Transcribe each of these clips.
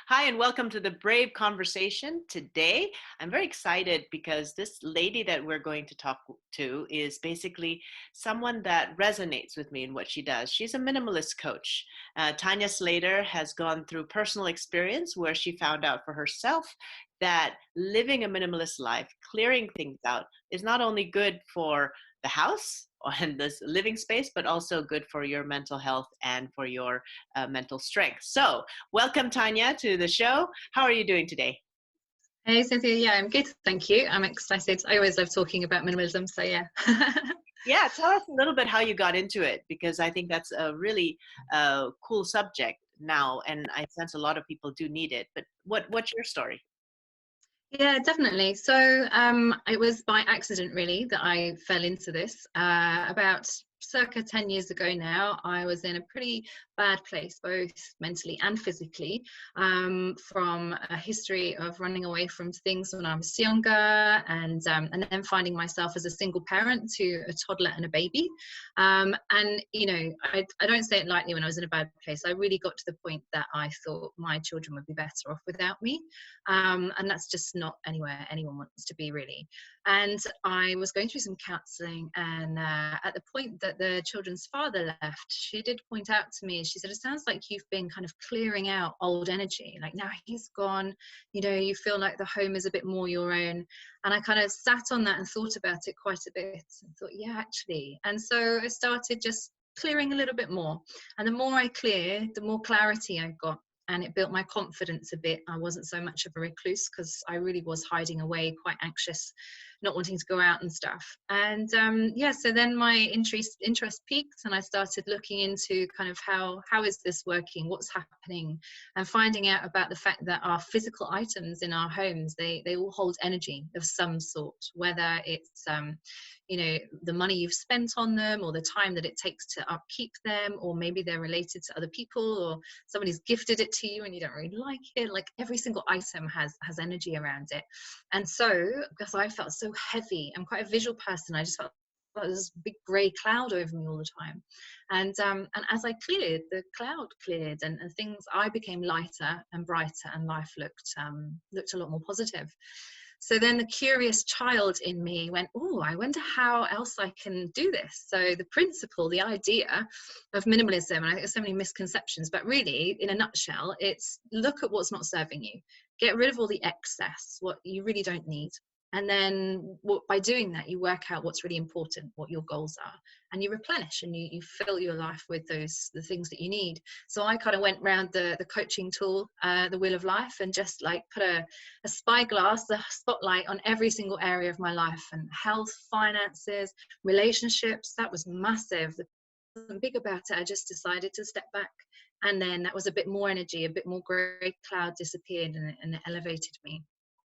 Hi, and welcome to the Brave Conversation. Today, I'm very excited because this lady that we're going to talk to is basically someone that resonates with me in what she does. She's a minimalist coach. Tanya Slater has gone through personal experience where she found out for herself that living a minimalist life, clearing things out, is not only good for the house and this living space, but also good for your mental health and for your mental strength. So, welcome, Tanya, to the show. How are you doing today? Hey Cynthia, yeah, I'm good, thank you. I'm excited. I always love talking about minimalism, so yeah. Yeah, tell us a little bit how you got into it, because I think that's a really cool subject now, and I sense a lot of people do need it. But what's your story? Yeah, definitely. So it was by accident really that I fell into this. About circa 10 years ago now, I was in a pretty bad place, both mentally and physically, from a history of running away from things when I was younger, and then finding myself as a single parent to a toddler and a baby. And you know, I don't say it lightly. When I was in a bad place, I really got to the point that I thought my children would be better off without me. And that's just not anywhere anyone wants to be, really. And I was going through some counselling, and at the point that the children's father left, she did point out to me, she said, it sounds like you've been kind of clearing out old energy. Like now he's gone, you know, you feel like the home is a bit more your own. And I kind of sat on that and thought about it quite a bit and thought, yeah, actually. And so I started just clearing a little bit more. And the more I cleared, the more clarity I got, and it built my confidence a bit. I wasn't so much of a recluse because I really was hiding away, quite anxious, not wanting to go out and stuff. And yeah, so then my interest peaked, and I started looking into kind of how is this working, what's happening, and finding out about the fact that our physical items in our homes, they all hold energy of some sort, whether it's you know, the money you've spent on them, or the time that it takes to upkeep them, or maybe they're related to other people, or somebody's gifted it to you and you don't really like it. Like every single item has energy around it. And so because I felt so heavy, I'm quite a visual person, I just felt like this big grey cloud over me all the time. And as I cleared, the cloud cleared, and things, I became lighter and brighter, and life looked a lot more positive. So then the curious child in me went, oh, I wonder how else I can do this. So the principle, the idea of minimalism, and I think there's so many misconceptions, but really, in a nutshell, it's look at what's not serving you. Get rid of all the excess, what you really don't need. And then by doing that, you work out what's really important, what your goals are, and you replenish, and you fill your life with the things that you need. So I kind of went around the coaching tool, the Wheel of Life, and just like put a spyglass, the spotlight on every single area of my life, and health, finances, relationships. That was massive. Wasn't big about it. I just decided to step back, and then that was a bit more energy, a bit more grey cloud disappeared, and it elevated me.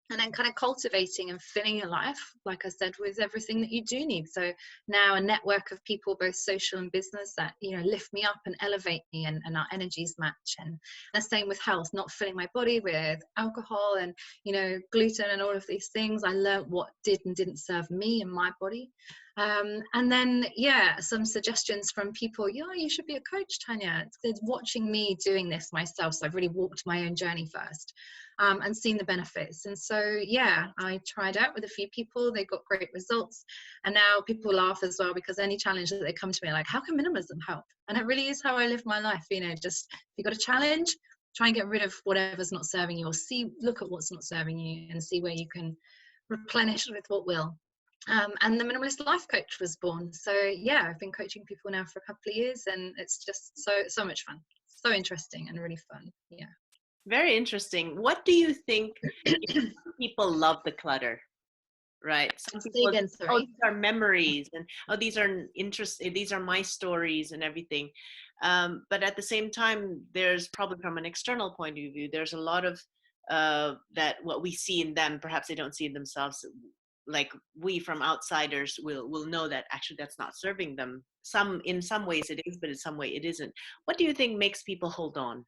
And then kind of cultivating and filling your life, like I said, with everything that you do need. So now a network of people, both social and business, that, you know, lift me up and elevate me, and our energies match. And the same with health, not filling my body with alcohol and, you know, gluten and all of these things. I learned what did and didn't serve me and my body. And then, yeah, some suggestions from people. Yeah, you should be a coach, Tanya. It's watching me doing this myself. So I've really walked my own journey first. And seen the benefits. And so, yeah, I tried out with a few people. They got great results. And now people laugh as well, because any challenge that they come to me, like, how can minimalism help? And it really is how I live my life. You know, just if you've got a challenge, try and get rid of whatever's not serving you, or look at what's not serving you and see where you can replenish with what will. And the Minimalist Life Coach was born. So yeah, I've been coaching people now for a couple of years, and it's just so much fun. So interesting and really fun. Yeah. Very interesting. What do you think? People love the clutter, right? Some Say people, again, oh, sorry. these are memories, and oh, these are interesting. These are my stories and everything. But at the same time, there's probably from an external point of view, there's a lot of that what we see in them, perhaps they don't see in themselves. Like we from outsiders will know that actually that's not serving them. In some ways it is, but in some way it isn't. What do you think makes people hold on?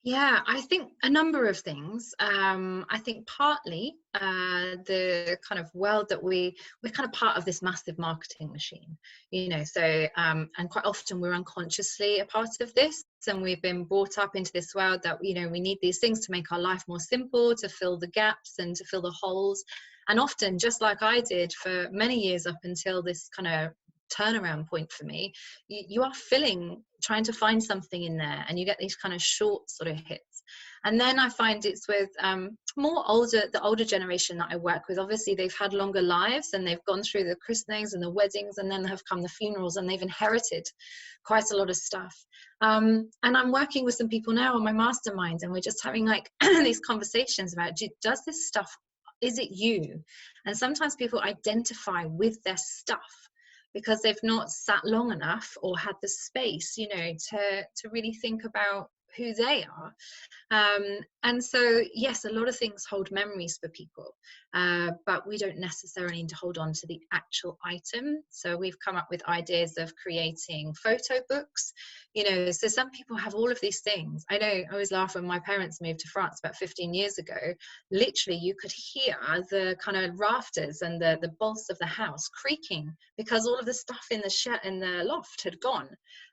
Yeah, I think a number of things. I think partly the kind of world that we're kind of part of this massive marketing machine, So and quite often we're unconsciously a part of this, and we've been brought up into this world that we need these things to make our life more simple, to fill the gaps and to fill the holes. And often, just like I did for many years up until this kind of turnaround point for me, you are trying to find something in there, and you get these kind of short sort of hits. And then I find it's with the older generation that I work with. Obviously they've had longer lives, and they've gone through the christenings and the weddings, and then have come the funerals, and they've inherited quite a lot of stuff. And I'm working with some people now on my mastermind, and we're just having like these conversations about, does this stuff, is it you? And sometimes people identify with their stuff because they've not sat long enough or had the space, to really think about who they are. And so, yes, a lot of things hold memories for people, but we don't necessarily need to hold on to the actual item. So we've come up with ideas of creating photo books, so some people have all of these things. I know, I always laugh when my parents moved to France about 15 years ago. Literally, you could hear the kind of rafters and the bolts of the house creaking because all of the stuff in the loft had gone,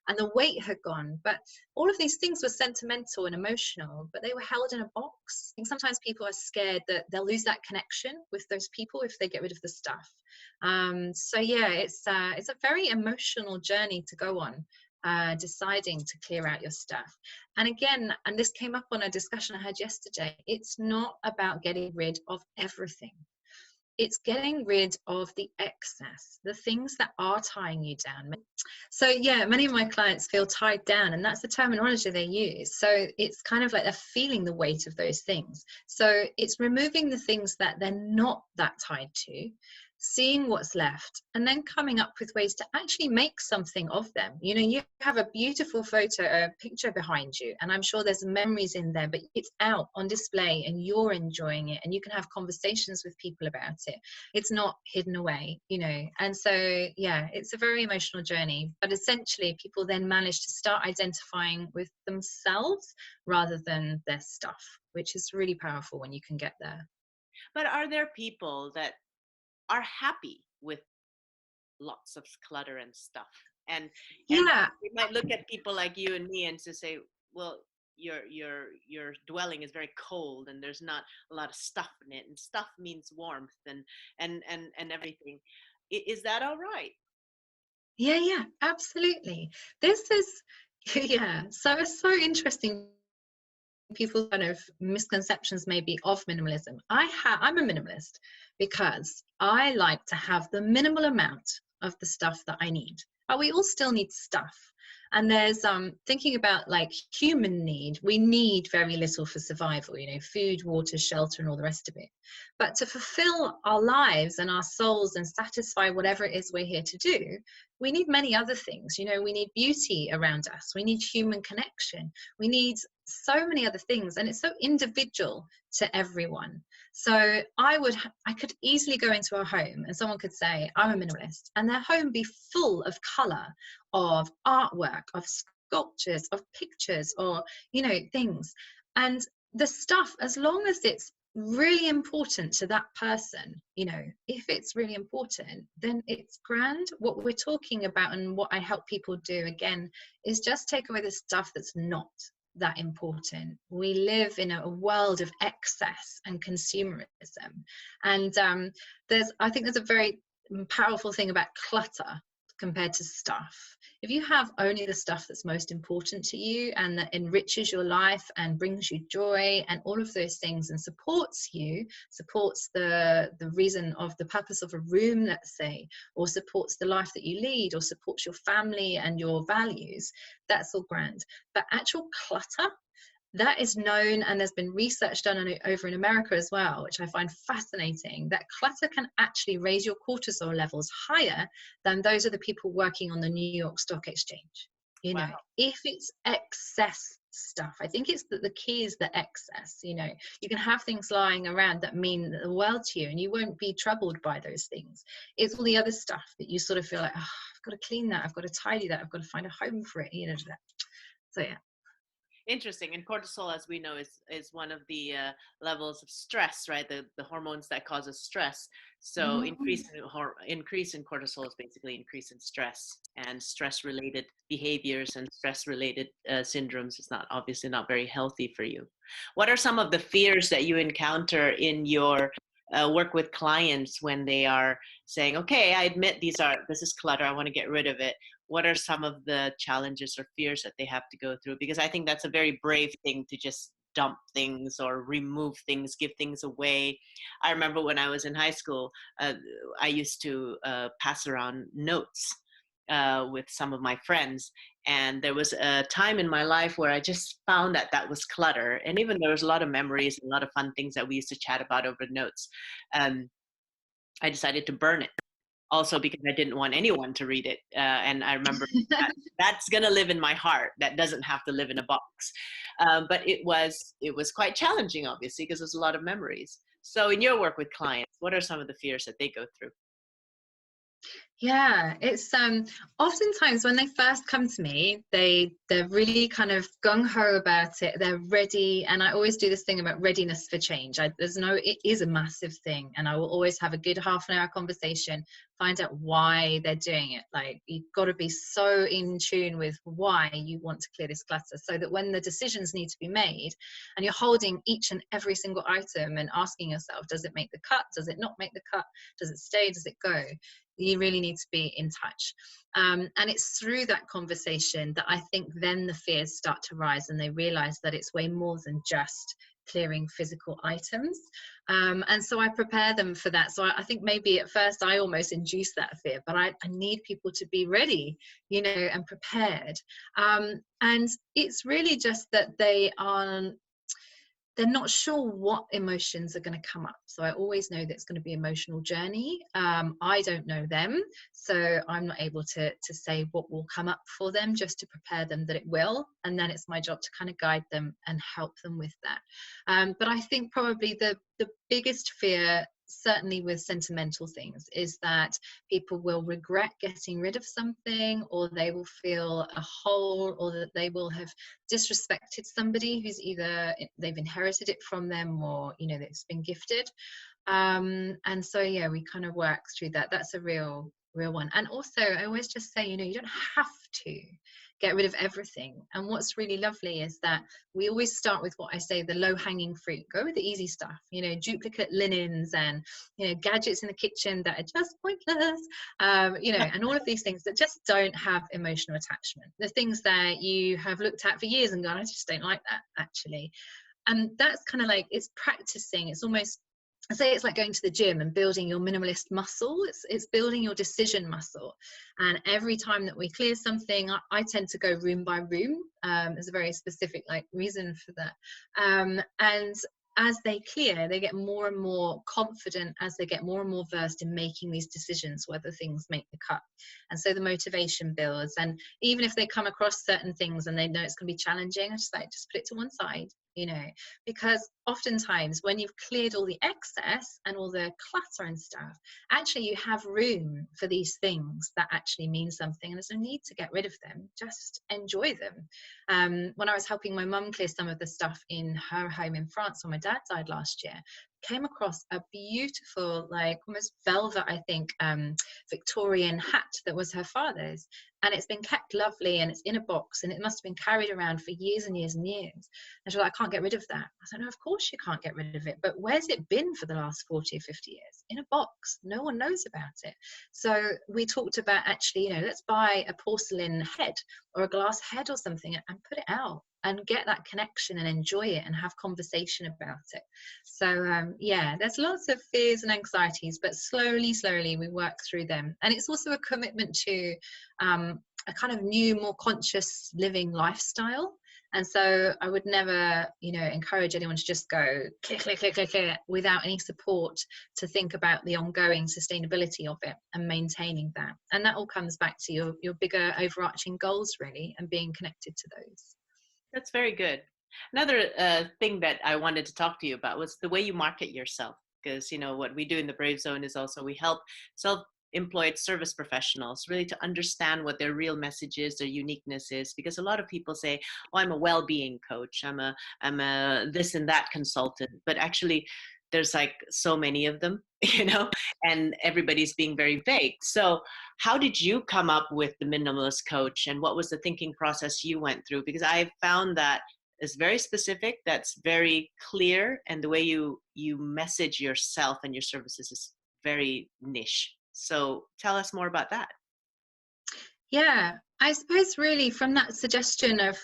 and the weight had gone. But all of these things were sentimental and emotional, but they were held in a box. I think sometimes people are scared that they'll lose that connection with those people if they get rid of the stuff. So yeah, it's a very emotional journey to go on, deciding to clear out your stuff. And again, and this came up on a discussion I had yesterday, it's not about getting rid of everything. It's getting rid of the excess, the things that are tying you down. So yeah, many of my clients feel tied down, and that's the terminology they use. So it's kind of like they're feeling the weight of those things. So it's removing the things that they're not that tied to, seeing what's left, and then coming up with ways to actually make something of them. You have a beautiful photo, a picture behind you, and I'm sure there's memories in there, but it's out on display and you're enjoying it, and you can have conversations with people about it. It's not hidden away. And so yeah, it's a very emotional journey, but essentially people then manage to start identifying with themselves rather than their stuff, which is really powerful when you can get there. But are there people that are happy with lots of clutter and stuff? And Yeah. we might look at people like you and me and to say, well, your dwelling is very cold and there's not a lot of stuff in it, and stuff means warmth and everything. Is that all right? Yeah, yeah, absolutely. This is, yeah, so it's so interesting. People kind of misconceptions maybe of minimalism. I'm a minimalist because I like to have the minimal amount of the stuff that I need. But we all still need stuff. And there's thinking about like human need, we need very little for survival, food, water, shelter, and all the rest of it. But to fulfill our lives and our souls and satisfy whatever it is we're here to do, we need many other things. We need beauty around us, we need human connection, we need so many other things, and it's so individual to everyone. So I could easily go into a home and someone could say, I'm a minimalist, and their home be full of color, of artwork, of sculptures, of pictures, or things. And the stuff, as long as it's really important to that person, if it's really important, then it's grand. What we're talking about and what I help people do again is just take away the stuff that's not that important. We live in a world of excess and consumerism, and I think there's a very powerful thing about clutter compared to stuff. If you have only the stuff that's most important to you and that enriches your life and brings you joy and all of those things and supports the reason of the purpose of a room, let's say, or supports the life that you lead, or supports your family and your values, that's all grand. But actual clutter, that is known, and there's been research done on it over in America as well, which I find fascinating, that clutter can actually raise your cortisol levels higher than those of the people working on the New York Stock Exchange. Wow. If it's excess stuff, I think it's that the key is the excess. You can have things lying around that mean the world to you, and you won't be troubled by those things. It's all the other stuff that you sort of feel like, oh, I've got to clean that, I've got to tidy that, I've got to find a home for it. So yeah. Interesting. And cortisol, as we know, is one of the levels of stress, right? The hormones that causes stress. So Mhm. increase in cortisol is basically increase in stress, and stress related behaviors and stress related syndromes is not obviously not very healthy for you. What are some of the fears that you encounter in your work with clients when they are saying, "Okay, I admit this is clutter. I want to get rid of it." What are some of the challenges or fears that they have to go through? Because I think that's a very brave thing to just dump things or remove things, give things away. I remember when I was in high school, uh, I used to pass around notes with some of my friends. And there was a time in my life where I just found that that was clutter. And even there was a lot of memories and a lot of fun things that we used to chat about over notes. Um, I decided to burn it also because I didn't want anyone to read it. And I remember that that's going to live in my heart. That doesn't have to live in a box. But it was quite challenging, obviously, because there's a lot of memories. So in your work with clients, what are some of the fears that they go through? Yeah, it's oftentimes when they first come to me, they're really kind of gung ho about it. They're ready, and I always do this thing about readiness for change. It is a massive thing, and I will always have a good half an hour conversation, find out why they're doing it. Like you've got to be so in tune with why you want to clear this clutter, so that when the decisions need to be made, and you're holding each and every single item and asking yourself, does it make the cut? Does it not make the cut? Does it stay? Does it go? You really need to be in touch. And it's through that conversation that I think then the fears start to rise and they realize that it's way more than just clearing physical items. And so I prepare them for that. So I think maybe at first I almost induce that fear, but I need people to be ready, and prepared. And it's really just that they're not sure what emotions are going to come up. So I always know that it's going to be an emotional journey. I don't know them, so I'm not able to say what will come up for them, just to prepare them that it will. And then it's my job to kind of guide them and help them with that. But I think probably the biggest fear, certainly with sentimental things, is that people will regret getting rid of something, or they will feel a hole, or that they will have disrespected somebody who's either they've inherited it from them, or that it's been gifted. And so yeah, we kind of work through that. That's a real one. And also I always just say, you don't have to get rid of everything. And what's really lovely is that we always start with what I say, the low hanging fruit. Go with the easy stuff, duplicate linens and gadgets in the kitchen that are just pointless, and all of these things that just don't have emotional attachment. The things that you have looked at for years and gone, I just don't like that actually. And that's kind of like, it's practicing. It's almost, I say it's like going to the gym and building your minimalist muscle. It's building your decision muscle. And every time that we clear something, I tend to go room by room. There's a very specific reason for that. And as they clear, they get more and more confident as they get more and more versed in making these decisions, whether things make the cut. And so the motivation builds. And even if they come across certain things and they know it's going to be challenging, I just put it to one side, because oftentimes when you've cleared all the excess and all the clutter and stuff, actually you have room for these things that actually mean something, and there's no need to get rid of them. Just enjoy them. When I was helping my mum clear some of the stuff in her home in France when my dad died last year, came across a beautiful, almost velvet, I think, Victorian hat that was her father's, and it's been kept lovely, and it's in a box, and it must have been carried around for years and years and years. And she was like, I can't get rid of that. I said, no, of course you can't get rid of it, but where's it been for the last 40 or 50 years? In a box. No one knows about it. So we talked about actually, let's buy a porcelain head or a glass head or something and put it out and get that connection and enjoy it and have conversation about it. So yeah, there's lots of fears and anxieties, but slowly we work through them. And it's also a commitment to a kind of new, more conscious living lifestyle. And so I would never, encourage anyone to just go clear without any support to think about the ongoing sustainability of it and maintaining that. And that all comes back to your bigger overarching goals, really, and being connected to those. That's very good. Another thing that I wanted to talk to you about was the way you market yourself. Because what we do in the Brave Zone is also we help employed service professionals, really to understand what their real message is, their uniqueness is, because a lot of people say, oh, I'm a well-being coach, I'm a this and that consultant, but actually there's like so many of them, and everybody's being very vague. So how did you come up with the minimalist coach, and what was the thinking process you went through? Because I found that is very specific, that's very clear, and the way you message yourself and your services is very niche. So tell us more about that. Yeah, I suppose really from that suggestion of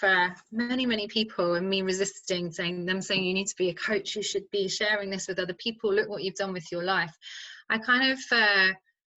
many people and me resisting saying you need to be a coach, you should be sharing this with other people, look what you've done with your life. I kind of I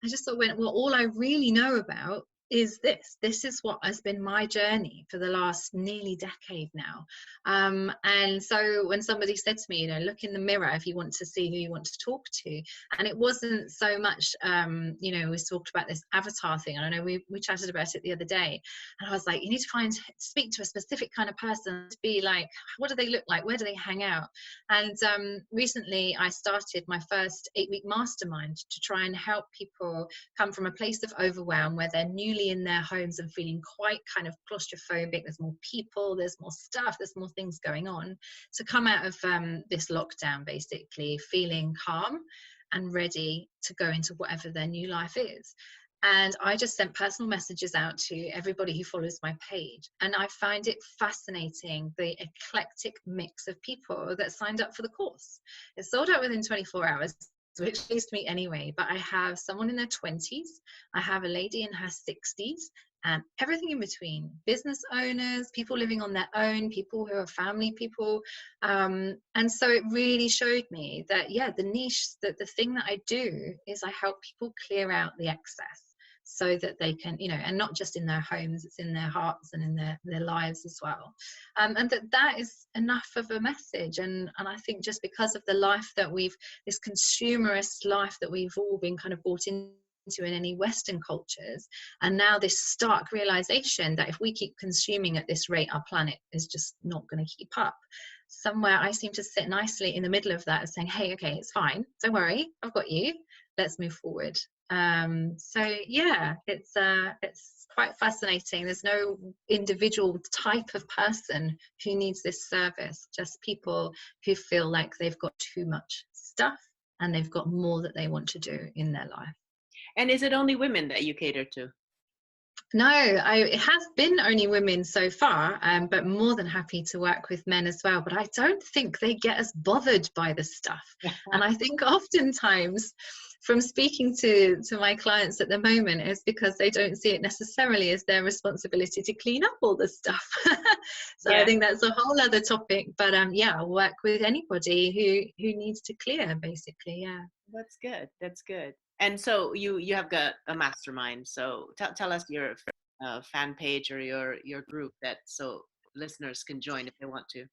just thought, well, all I really know about is this is what has been my journey for the last nearly decade now. And so when somebody said to me, look in the mirror if you want to see who you want to talk to, and it wasn't so much we talked about this avatar thing, and I know we chatted about it the other day, and I was like, you need to speak to a specific kind of person, to be like, what do they look like, where do they hang out? And recently I started my first 8-week mastermind to try and help people come from a place of overwhelm where they're newly in their homes and feeling quite kind of claustrophobic. There's more people, there's more stuff, there's more things going on, to come out of this lockdown basically feeling calm and ready to go into whatever their new life is. And I just sent personal messages out to everybody who follows my page. And I find it fascinating, the eclectic mix of people that signed up for the course. It sold out within 24 hours, which pleased me anyway. But I have someone in their 20s, I have a lady in her 60s, and everything in between: business owners, people living on their own, people who are family people. And so it really showed me that, yeah, the niche, that the thing that I do is I help people clear out the excess so that they can, and not just in their homes, it's in their hearts and in their lives as well. And that is enough of a message. And I think just because of the life that this consumerist life that we've all been kind of brought into in any Western cultures, and now this stark realization that if we keep consuming at this rate, our planet is just not going to keep up. Somewhere I seem to sit nicely in the middle of that, saying, hey, okay, it's fine, don't worry, I've got you, let's move forward. So yeah, it's quite fascinating. There's no individual type of person who needs this service, just people who feel like they've got too much stuff and they've got more that they want to do in their life. And is it only women that you cater to? No, it has been only women so far, but more than happy to work with men as well. But I don't think they get as bothered by the stuff. And I think oftentimes from speaking to my clients at the moment is because they don't see it necessarily as their responsibility to clean up all the stuff. So yeah. I think that's a whole other topic. But yeah, I'll work with anybody who needs to clear, basically. Yeah. That's good. That's good. And so you have got a mastermind. So tell us your fan page or your group, that so listeners can join if they want to.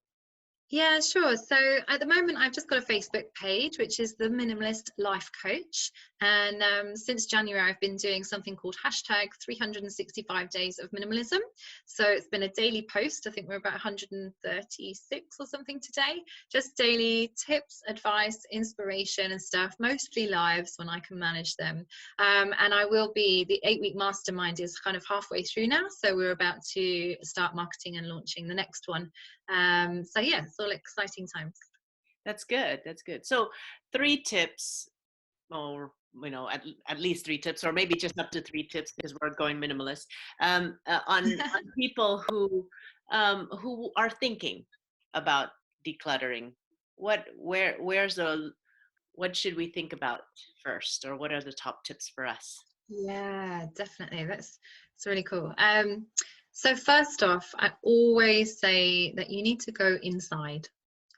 Yeah, sure. So at the moment, I've just got a Facebook page, which is the Minimalist Life Coach. And since January, I've been doing something called hashtag 365 days of minimalism. So it's been a daily post. I think we're about 136 or something today. Just daily tips, advice, inspiration and stuff, mostly lives when I can manage them. And I will be, the 8-week mastermind is kind of halfway through now. So we're about to start marketing and launching the next one. So yeah, it's all exciting times. That's good. That's good. So 3 tips, or at least 3 tips, or maybe just up to 3 tips, because we're going minimalist, on people who are thinking about decluttering. What should we think about first, or what are the top tips for us? Yeah, definitely. That's really cool. So first off, I always say that you need to go inside.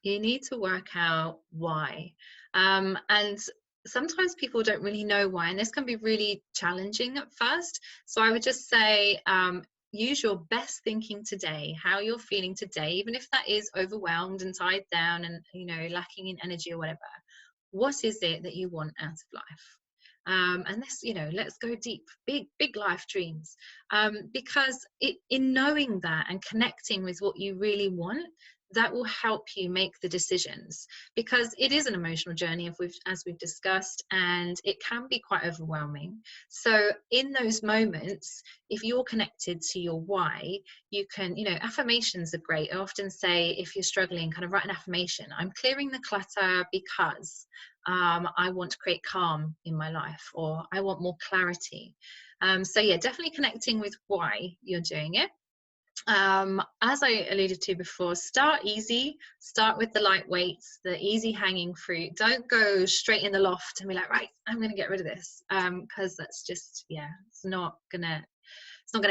You need to work out why. And sometimes people don't really know why, and this can be really challenging at first. So I would just say, use your best thinking today, how you're feeling today, even if that is overwhelmed and tied down and, lacking in energy or whatever. What is it that you want out of life? And this, let's go deep, big life dreams, because in knowing that and connecting with what you really want, that will help you make the decisions, because it is an emotional journey, as we've discussed, and it can be quite overwhelming. So in those moments, if you're connected to your why, you can, affirmations are great. I often say, if you're struggling, kind of write an affirmation. I'm clearing the clutter because I want to create calm in my life, or I want more clarity. So yeah, definitely connecting with why you're doing it. As I alluded to before, start easy, start with the lightweights, the easy hanging fruit. Don't go straight in the loft and be like, right, I'm going to get rid of this, because that's just, it's not going to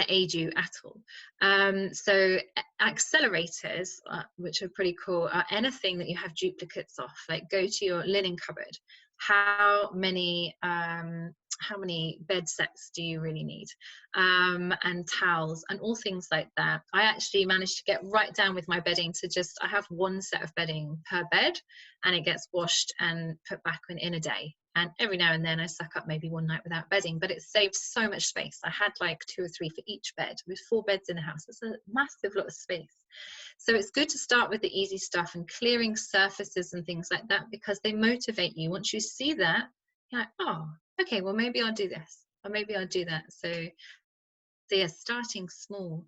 aid you at all. So accelerators, which are pretty cool, are anything that you have duplicates of. Like, go to your linen cupboard. How many bed sets do you really need, and towels and all things like that. I actually managed to get right down with my bedding to I have one set of bedding per bed, and it gets washed and put back in a day. And every now and then I suck up maybe one night without bedding, but it saved so much space. I had like 2 or 3 for each bed, with 4 beds in the house. It's a massive lot of space. So it's good to start with the easy stuff and clearing surfaces and things like that, because they motivate you. Once you see that, you're like, oh, okay, well, maybe I'll do this, or maybe I'll do that. So yeah, starting small.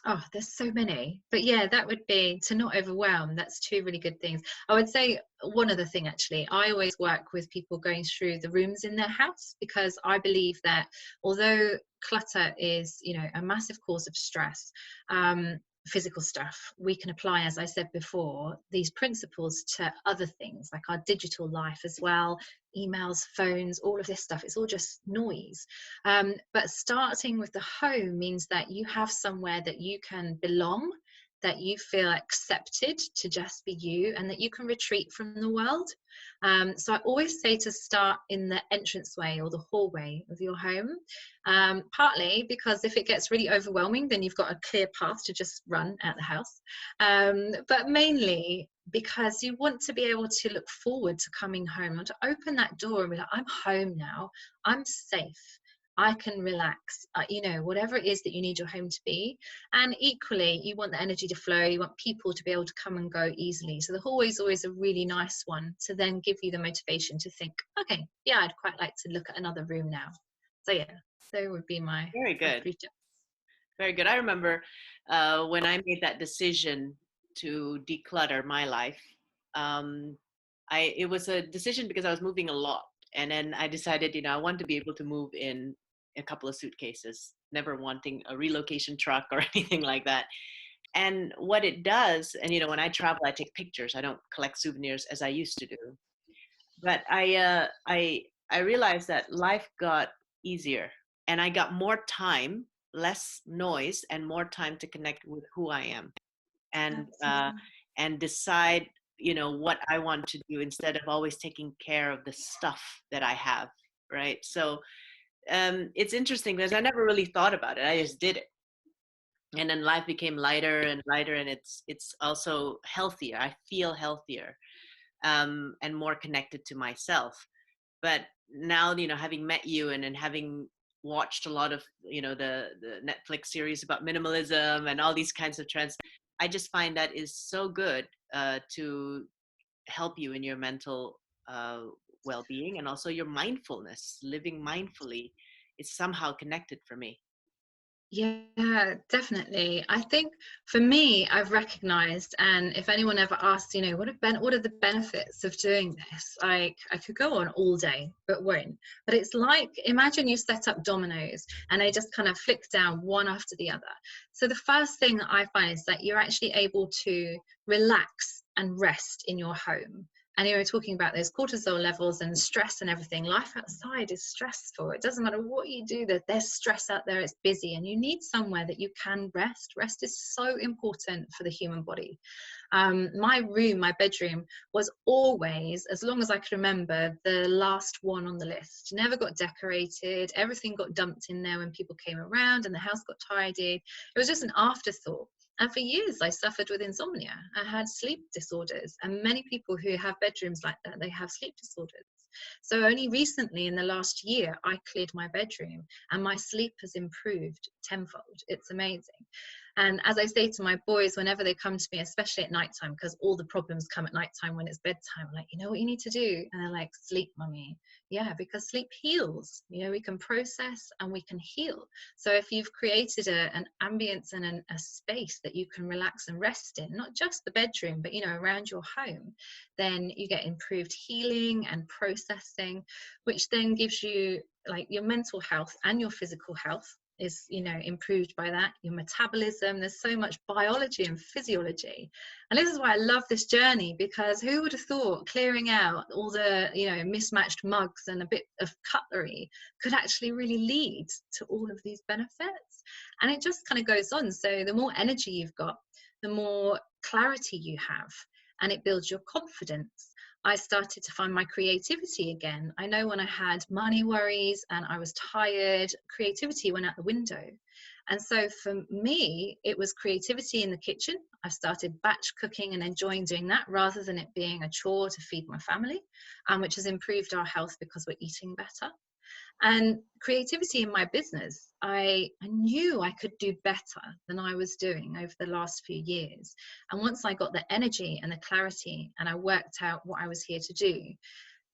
Oh, there's so many, but yeah, that would be to not overwhelm. That's 2 really good things. I would say one other thing, actually, I always work with people going through the rooms in their house, because I believe that although clutter is, a massive cause of stress, physical stuff, we can apply, as I said before, these principles to other things like our digital life as well. Emails, phones, all of this stuff, it's all just noise. But starting with the home means that you have somewhere that you can belong, that you feel accepted to just be you, and that you can retreat from the world. So I always say to start in the entranceway or the hallway of your home, partly because if it gets really overwhelming, then you've got a clear path to just run out the house, but mainly because you want to be able to look forward to coming home, and to open that door and be like, I'm home now, I'm safe, I can relax, whatever it is that you need your home to be. And equally, you want the energy to flow, you want people to be able to come and go easily. So the hallway is always a really nice one to then give you the motivation to think, okay, yeah, I'd quite like to look at another room now. So yeah, they would be my Very good. 3 tips. Very good. I remember when I made that decision to declutter my life. Um, it was a decision because I was moving a lot, and then I decided, I want to be able to move in a couple of suitcases, never wanting a relocation truck or anything like that. And what it does, and when I travel, I take pictures. I don't collect souvenirs as I used to do. But I realized that life got easier, and I got more time, less noise, and more time to connect with who I am, and Absolutely. and decide what I want to do, instead of always taking care of the stuff that I have, right? So it's interesting because I never really thought about it. I just did it, and then life became lighter and lighter, and it's also healthier. I feel healthier, and more connected to myself. But now, having met you, and having watched a lot of, the Netflix series about minimalism and all these kinds of trends, I just find that is so good to help you in your mental well-being, and also your mindfulness. Living mindfully is somehow connected for me. Yeah, definitely. I think for me, I've recognized, and if anyone ever asks, what are the benefits of doing this? I could go on all day, but won't. But it's like, imagine you set up dominoes and they just kind of flick down one after the other. So the first thing that I find is that you're actually able to relax and rest in your home. And you were talking about those cortisol levels and stress and everything. Life outside is stressful. It doesn't matter what you do, that there's stress out there, it's busy, and you need somewhere that you can rest. Rest is so important for the human body. My room, my bedroom, was always, as long as I could remember, the last one on the list. Never got decorated. Everything got dumped in there when people came around, and the house got tidied. It was just an afterthought. And for years, I suffered with insomnia. I had sleep disorders. And many people who have bedrooms like that, they have sleep disorders. So only recently in the last year, I cleared my bedroom and my sleep has improved tenfold. It's amazing. And as I say to my boys, whenever they come to me, especially at nighttime, because all the problems come at nighttime when it's bedtime, I'm like, you know what you need to do? And they're like, sleep, mummy. Yeah, because sleep heals. You know, we can process and we can heal. So if you've created an ambience and a space that you can relax and rest in, not just the bedroom, but, you know, around your home, then you get improved healing and processing, which then gives you like your mental health and your physical health is, you know, improved by that. Your metabolism, there's so much biology and physiology. And this is why I love this journey, because who would have thought clearing out all the, you know, mismatched mugs and a bit of cutlery could actually really lead to all of these benefits. And it just kind of goes on. So the more energy you've got, the more clarity you have, and it builds your confidence. I started to find my creativity again. I know when I had money worries and I was tired, creativity went out the window. And so for me, it was creativity in the kitchen. I started batch cooking and enjoying doing that rather than it being a chore to feed my family, which has improved our health because we're eating better. And creativity in my business, I knew I could do better than I was doing over the last few years. And once I got the energy and the clarity and I worked out what I was here to do,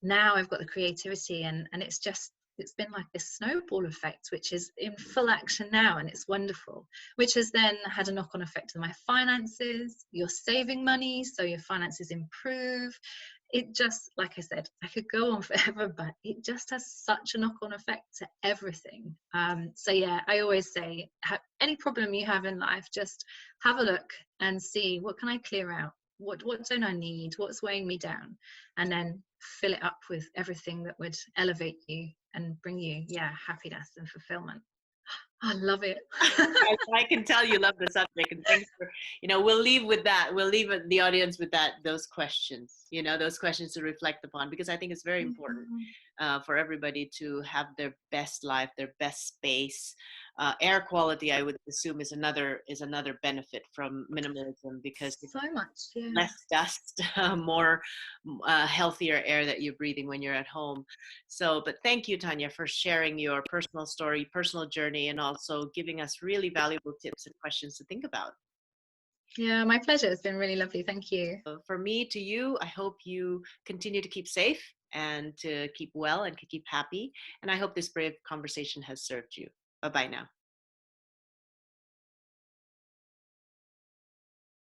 now I've got the creativity, and it's been like this snowball effect, which is in full action now, and it's wonderful, which has then had a knock-on effect on my finances. You're saving money, so your finances improve. It just, like I said, I could go on forever, but it just has such a knock-on effect to everything. So yeah, I always say, any problem you have in life, just have a look and see, what can I clear out? What don't I need? What's weighing me down? And then fill it up with everything that would elevate you and bring you, happiness and fulfillment. I love it. I can tell you love the subject, and thanks for, we'll leave with that. We'll leave the audience with those questions, those questions to reflect upon, because I think it's very important for everybody to have their best life, their best space. Air quality, I would assume, is another benefit from minimalism, because So much, yeah. less dust, more healthier air that you're breathing when you're at home. So, but thank you, Tanya, for sharing your personal story, personal journey, and also giving us really valuable tips and questions to think about. Yeah, my pleasure. It's been really lovely. Thank you. So for me to you, I hope you continue to keep safe and to keep well and to keep happy. And I hope this brave conversation has served you. Bye-bye now.